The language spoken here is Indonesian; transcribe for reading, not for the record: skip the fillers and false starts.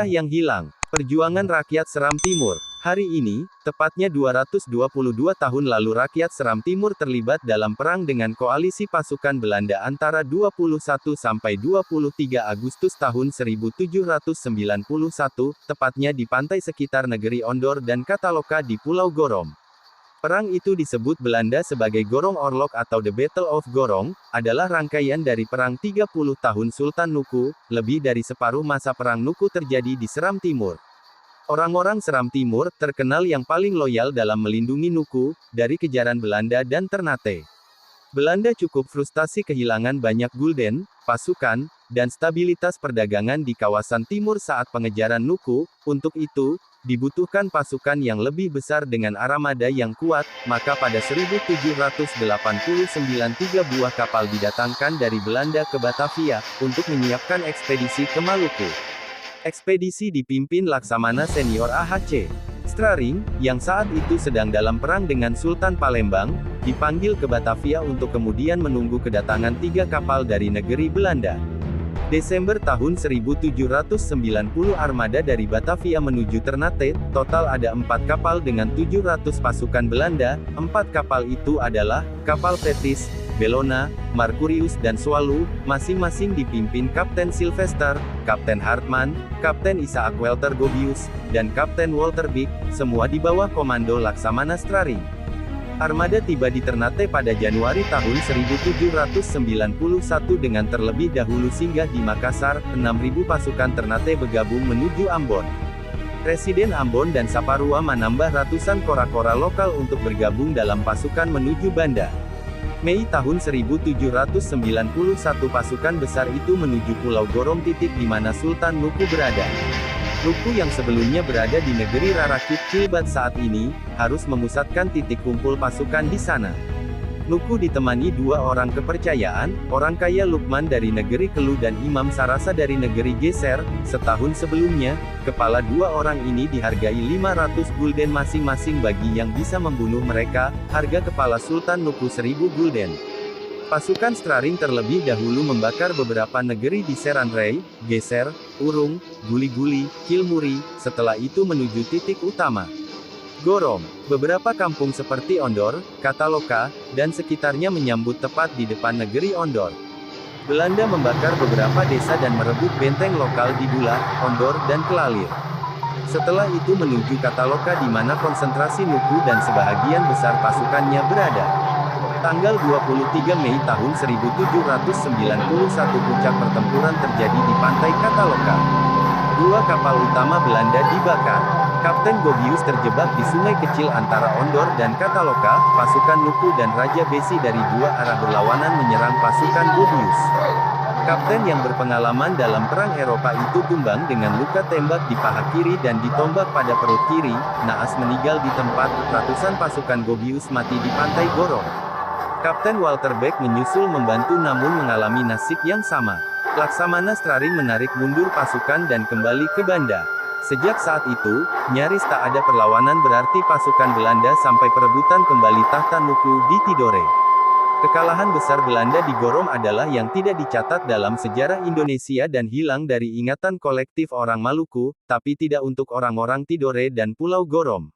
Sejarah yang hilang. Perjuangan rakyat Seram Timur. Hari ini, tepatnya 222 tahun lalu rakyat Seram Timur terlibat dalam perang dengan koalisi pasukan Belanda antara 21 sampai 23 Agustus tahun 1791, tepatnya di pantai sekitar negeri Ondor dan Kataloka di Pulau Gorom. Perang itu disebut Belanda sebagai Gorong Orlok atau The Battle of Gorong, adalah rangkaian dari perang 30 tahun Sultan Nuku. Lebih dari separuh masa perang Nuku terjadi di Seram Timur. Orang-orang Seram Timur terkenal yang paling loyal dalam melindungi Nuku dari kejaran Belanda dan Ternate. Belanda cukup frustasi kehilangan banyak gulden, pasukan, dan stabilitas perdagangan di kawasan timur saat pengejaran Nuku. Untuk itu, dibutuhkan pasukan yang lebih besar dengan armada yang kuat, maka pada 1789 3 buah kapal didatangkan dari Belanda ke Batavia, untuk menyiapkan ekspedisi ke Maluku. Ekspedisi dipimpin Laksamana Senior AHC Straring, yang saat itu sedang dalam perang dengan Sultan Palembang, dipanggil ke Batavia untuk kemudian menunggu kedatangan 3 kapal dari negeri Belanda. Desember tahun 1790 armada dari Batavia menuju Ternate, total ada 4 kapal dengan 700 pasukan Belanda. 4 kapal itu adalah, kapal Petis, Bellona, Mercurius dan Swalu, masing-masing dipimpin Kapten Sylvester, Kapten Hartmann, Kapten Isaac Walter Gobius, dan Kapten Walter Beek, semua di bawah komando Laksamana Straring. Armada tiba di Ternate pada Januari tahun 1791 dengan terlebih dahulu singgah di Makassar. 6.000 pasukan Ternate bergabung menuju Ambon. Presiden Ambon dan Saparua menambah ratusan kora-kora lokal untuk bergabung dalam pasukan menuju Banda. Mei tahun 1791 pasukan besar itu menuju Pulau Gorom di mana Sultan Nuku berada. Nuku yang sebelumnya berada di negeri Rarakit Kilbat saat ini, harus memusatkan titik kumpul pasukan di sana. Nuku ditemani 2 orang kepercayaan, orang kaya Lukman dari negeri Kelu dan Imam Sarasa dari negeri Geser. Setahun sebelumnya, kepala 2 orang ini dihargai 500 gulden masing-masing bagi yang bisa membunuh mereka. Harga kepala Sultan Nuku 1000 gulden. Pasukan Straring terlebih dahulu membakar beberapa negeri di Seranrei, Geser, Urung, Guli-Guli, Kilmuri, setelah itu menuju titik utama Gorom. Beberapa kampung seperti Ondor, Kataloka, dan sekitarnya menyambut tepat di depan negeri Ondor. Belanda membakar beberapa desa dan merebut benteng lokal di Bula, Ondor dan Kelalir. Setelah itu menuju Kataloka di mana konsentrasi Nuku dan sebahagian besar pasukannya berada. Tanggal 23 Mei tahun 1791 puncak pertempuran terjadi di pantai Kataloka. 2 kapal utama Belanda dibakar. Kapten Gobius terjebak di sungai kecil antara Ondor dan Kataloka. Pasukan Nuku dan Raja Besi dari 2 arah berlawanan menyerang pasukan Gobius. Kapten yang berpengalaman dalam perang Eropa itu tumbang dengan luka tembak di paha kiri dan ditombak pada perut kiri. Naas meninggal di tempat. Ratusan pasukan Gobius mati di pantai Gorom. Kapten Walter Beek menyusul membantu namun mengalami nasib yang sama. Laksamana Straring menarik mundur pasukan dan kembali ke Banda. Sejak saat itu, nyaris tak ada perlawanan berarti pasukan Belanda sampai perebutan kembali tahta Nuku di Tidore. Kekalahan besar Belanda di Gorom adalah yang tidak dicatat dalam sejarah Indonesia dan hilang dari ingatan kolektif orang Maluku, tapi tidak untuk orang-orang Tidore dan Pulau Gorom.